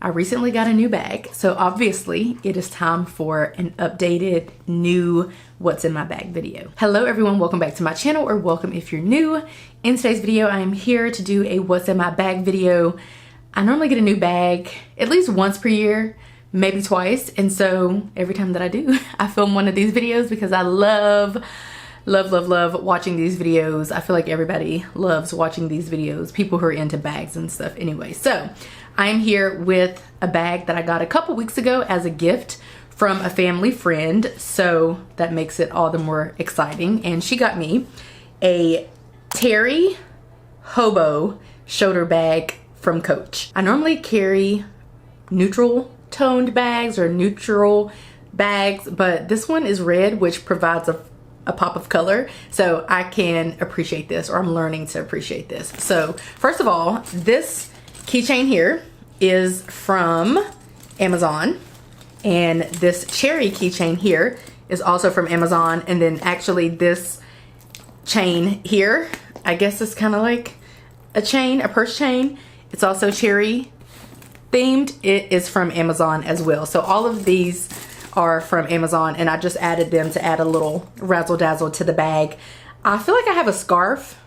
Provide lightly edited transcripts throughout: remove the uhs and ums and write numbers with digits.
I recently got a new bag, so obviously it is time for an updated new what's in my bag video. Hello everyone, welcome back to my channel, or welcome if you're new. In today's video, I am here to do a what's in my bag video. I normally get a new bag at least once per year, maybe twice, and so every time that I do, I film one of these videos because I love watching these videos. I feel like everybody loves watching these videos, people who are into bags and stuff anyway. So I'm here with a bag that I got a couple weeks ago as a gift from a family friend, so that makes it all the more exciting. And she got me a Teri Hobo shoulder bag from Coach. I normally carry neutral toned bags or neutral bags, but this one is red, which provides a pop of color, so I can appreciate this, or I'm learning to appreciate this. So first of all, this keychain here is from Amazon, and this cherry keychain here is also from Amazon. And then actually this chain here, I guess it's kind of like a chain, a purse chain. It's also cherry themed. It is from Amazon as well. So all of these are from Amazon, and I just added them to add a little razzle dazzle to the bag. I feel like I have a scarf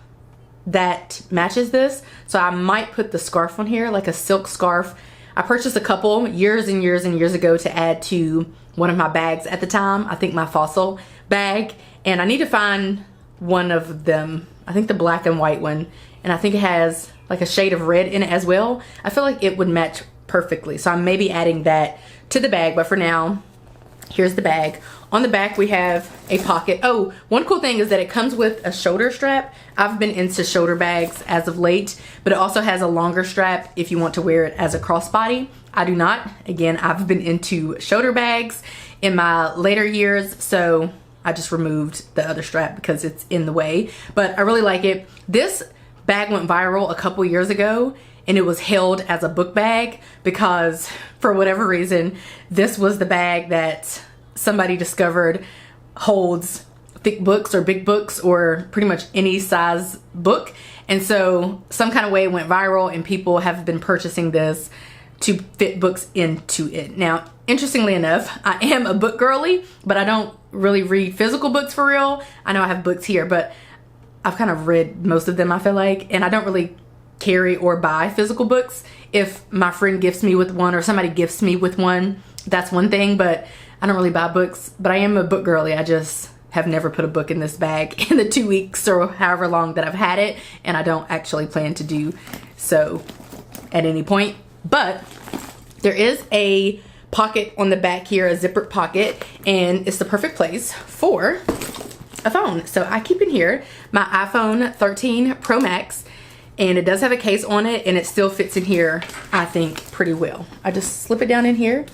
that matches this, so I might put the scarf on here, like a silk scarf. I purchased a couple years and years and years ago to add to one of my bags at the time, I think my fossil bag, and I need to find one of them. I think the black and white one, and I think it has like a shade of red in it as well. I feel like it would match perfectly, so I may be adding that to the bag, but for now, here's the bag. On the back, we have a pocket. Oh, one cool thing is that it comes with a shoulder strap. I've been into shoulder bags as of late, but it also has a longer strap if you want to wear it as a crossbody. I do not. Again, I've been into shoulder bags in my later years, so I just removed the other strap because it's in the way, but I really like it. This bag went viral a couple years ago, and it was hailed as a book bag because for whatever reason, this was the bag that somebody discovered holds thick books or big books or pretty much any size book. And so some kind of way it went viral, and people have been purchasing this to fit books into it. Now, interestingly enough, I am a book girly, but I don't really read physical books for real. I know I have books here, but I've kind of read most of them, I feel like, and I don't really carry or buy physical books. If my friend gifts me with one or somebody gifts me with one, that's one thing, but I don't really buy books. But I am a book girly. I just have never put a book in this bag in the 2 weeks or however long that I've had it, and I don't actually plan to do so at any point. But there is a pocket on the back here, a zippered pocket, and it's the perfect place for a phone. So I keep in here my iPhone 13 Pro Max, and it does have a case on it, and it still fits in here, I think, pretty well. I just slip it down in here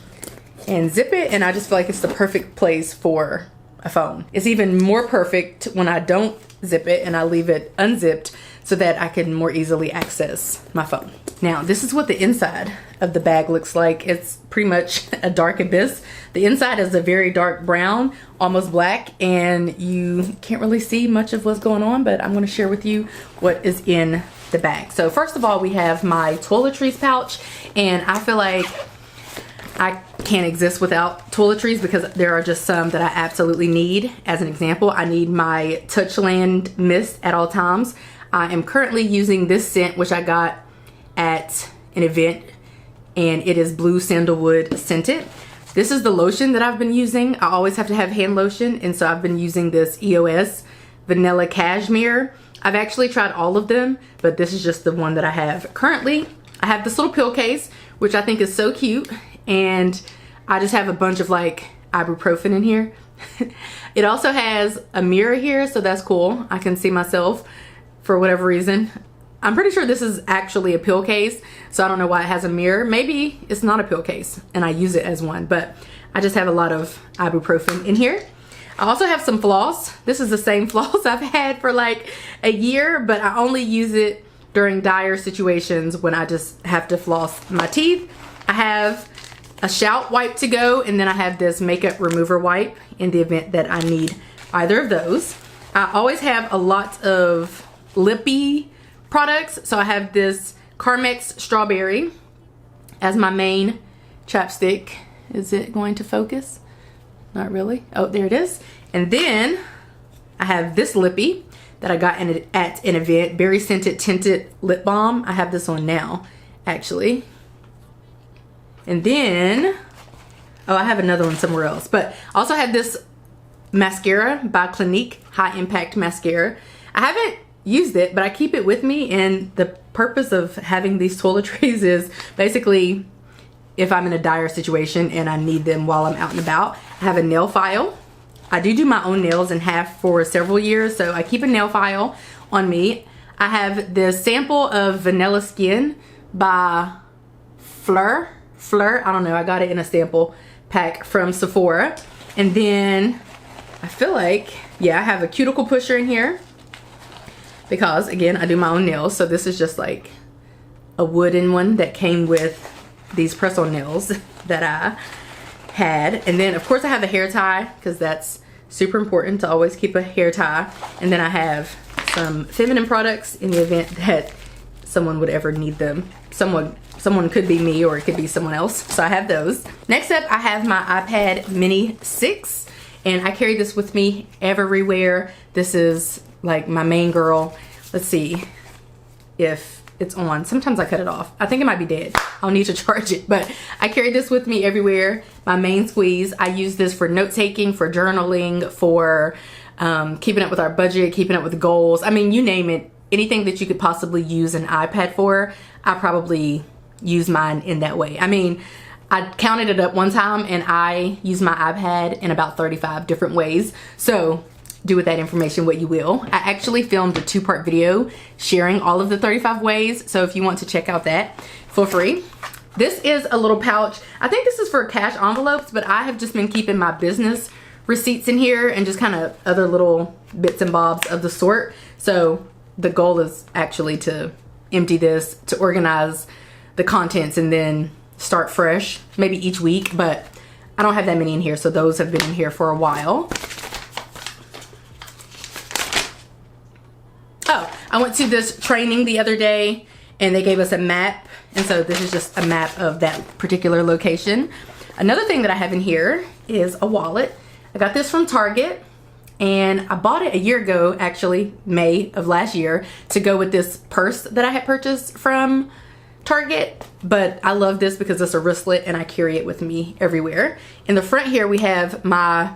and zip it, and I just feel like it's the perfect place for a phone. It's even more perfect when I don't zip it and I leave it unzipped so that I can more easily access my phone. Now, this is what the inside of the bag looks like. It's pretty much a dark abyss. The inside is a very dark brown, almost black, and you can't really see much of what's going on, but I'm going to share with you what is in the bag. So first of all, we have my toiletries pouch, and I feel like I can't exist without toiletries because there are just some that I absolutely need. As an example, I need my Touchland mist at all times. I am currently using this scent, which I got at an event, and it is blue sandalwood scented. This is the lotion that I've been using. I always have to have hand lotion, and so I've been using this EOS Vanilla Cashmere. I've actually tried all of them, but this is just the one that I have currently. I have this little pill case, which I think is so cute, and I just have a bunch of like ibuprofen in here. It also has a mirror here, so that's cool. I can see myself for whatever reason. I'm pretty sure this is actually a pill case, so I don't know why it has a mirror. Maybe it's not a pill case and I use it as one, but I just have a lot of ibuprofen in here. I also have some floss. This is the same floss I've had for like a year, but I only use it during dire situations when I just have to floss my teeth. I have a shout wipe to go, and then I have this makeup remover wipe in the event that I need either of those. I always have a lot of lippy products, so I have this Carmex strawberry, as my main chapstick. Is it going to focus? Not really. Oh, there it is. And then I have this lippy that I got at an event, berry scented tinted lip balm. I have this on now, actually. And then, oh, I have another one somewhere else. But I also have this mascara by Clinique, High Impact Mascara. I haven't used it, but I keep it with me, and the purpose of having these toiletries is basically if I'm in a dire situation and I need them while I'm out and about. I have a nail file. I do my own nails and have for several years, so I keep a nail file on me. I have this sample of Vanilla Skin by Fleur, I don't know, I got it in a sample pack from Sephora. And then I feel like, yeah, I have a cuticle pusher in here because, again, I do my own nails, so this is just like a wooden one that came with these press-on nails that I had. And then of course I have a hair tie because that's super important to always keep a hair tie. And then I have some feminine products in the event that someone would ever need them. Someone could be me, or it could be someone else, so I have those. Next up, I have my iPad Mini 6, and I carry this with me everywhere. This is like my main girl. Let's see if it's on. Sometimes I cut it off. I think it might be dead. I'll need to charge it, but I carry this with me everywhere. My main squeeze. I use this for note taking, for journaling, for keeping up with our budget, keeping up with goals. I mean, you name it. Anything that you could possibly use an iPad for, I probably use mine in that way. I mean, I counted it up one time and I use my iPad in about 35 different ways. So do with that information what you will. I actually filmed a 2-part video sharing all of the 35 ways, so if you want to check out that, feel free. This is a little pouch. I think this is for cash envelopes, but I have just been keeping my business receipts in here and just kind of other little bits and bobs of the sort. So the goal is actually to empty this, to organize the contents, and then start fresh, maybe each week, but I don't have that many in here, so those have been in here for a while. Oh, I went to this training the other day and they gave us a map, and so this is just a map of that particular location. Another thing that I have in here is a wallet. I got this from Target and I bought it a year ago, actually May of last year, to go with this purse that I had purchased from Target. But I love this because it's a wristlet and I carry it with me everywhere. In the front here we have my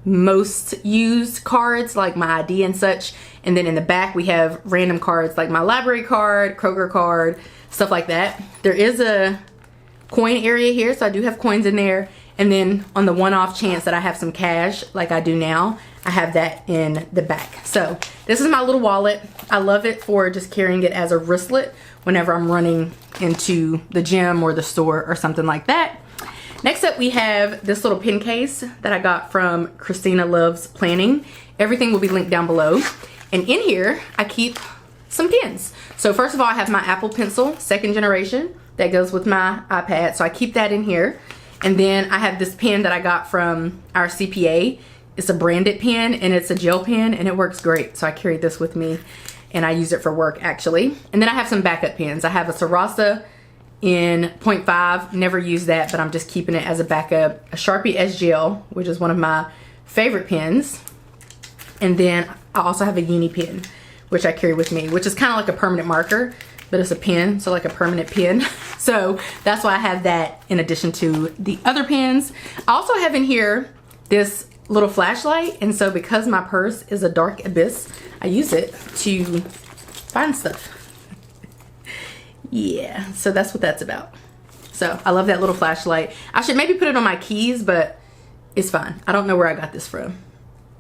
most used cards, like my ID and such, and then in the back we have random cards like my library card, Kroger card, stuff like that. There is a coin area here, so I do have coins in there, and then on the one-off chance that I have some cash like I do now, I have that in the back. So this is my little wallet. I love it for just carrying it as a wristlet whenever I'm running into the gym or the store or something like that. Next up, we have this little pen case that I got from Christina Loves Planning. Everything will be linked down below. And in here, I keep some pens. So first of all, I have my Apple Pencil, 2nd generation, that goes with my iPad. So I keep that in here. And then I have this pen that I got from our CPA. It's a branded pen and it's a gel pen and it works great. So I carry this with me and I use it for work actually. And then I have some backup pens. I have a Sarasa in 0.5, never use that, but I'm just keeping it as a backup. A Sharpie S-Gel, which is one of my favorite pens. And then I also have a uni pen, which I carry with me, which is kind of like a permanent marker, but it's a pen, so like a permanent pen. So that's why I have that in addition to the other pens. I also have in here this little flashlight, and so because my purse is a dark abyss, I use it to find stuff. Yeah, so that's what that's about. So I love that little flashlight. I should maybe put it on my keys, but it's fine. I don't know where I got this from.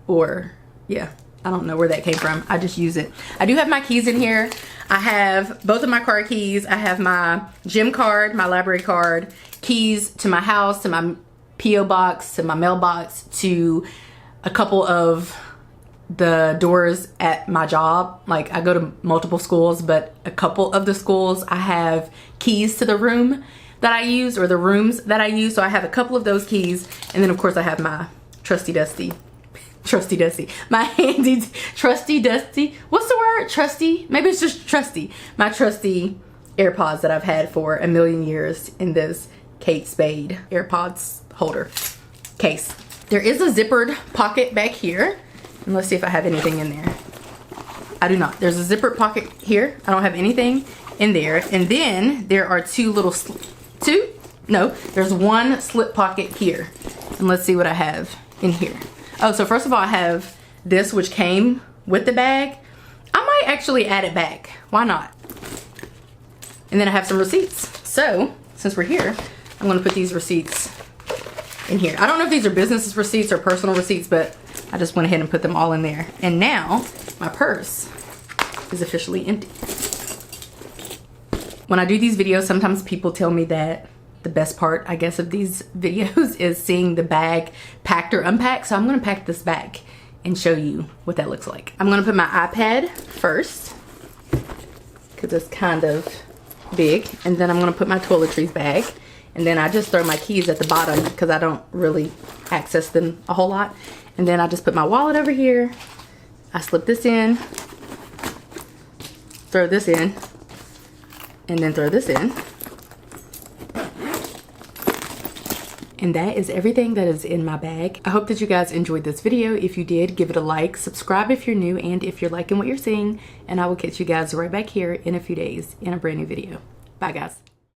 Or, yeah, I don't know where that came from. I just use it. I do have my keys in here. I have both of my car keys. I have my gym card, my library card, keys to my house, to my P.O. box, to my mailbox, to a couple of the doors at my job. Like I go to multiple schools, but a couple of the schools I have keys to the room that I use, or the rooms that I use. So I have a couple of those keys, and then of course I have my trusty dusty, my handy trusty dusty, what's the word, trusty, maybe it's just trusty, my trusty AirPods that I've had for a million years in this Kate Spade AirPods holder case. There is a zippered pocket back here. And let's see if I have anything in there. I do not. There's a zippered pocket here. I don't have anything in there. And then there are there's one slip pocket here. And let's see what I have in here. Oh, so first of all, I have this, which came with the bag. I might actually add it back. Why not? And then I have some receipts. So since we're here, I'm gonna put these receipts in here. I don't know if these are business receipts or personal receipts, but I just went ahead and put them all in there. And now my purse is officially empty. When I do these videos, sometimes people tell me that the best part, I guess, of these videos is seeing the bag packed or unpacked. So I'm gonna pack this bag and show you what that looks like. I'm gonna put my iPad first, because it's kind of big. And then I'm gonna put my toiletries bag. And then I just throw my keys at the bottom because I don't really access them a whole lot. And then I just put my wallet over here. I slip this in, throw this in, and then throw this in. And that is everything that is in my bag. I hope that you guys enjoyed this video. If you did, give it a like, subscribe if you're new, and if you're liking what you're seeing. And I will catch you guys right back here in a few days in a brand new video. Bye guys.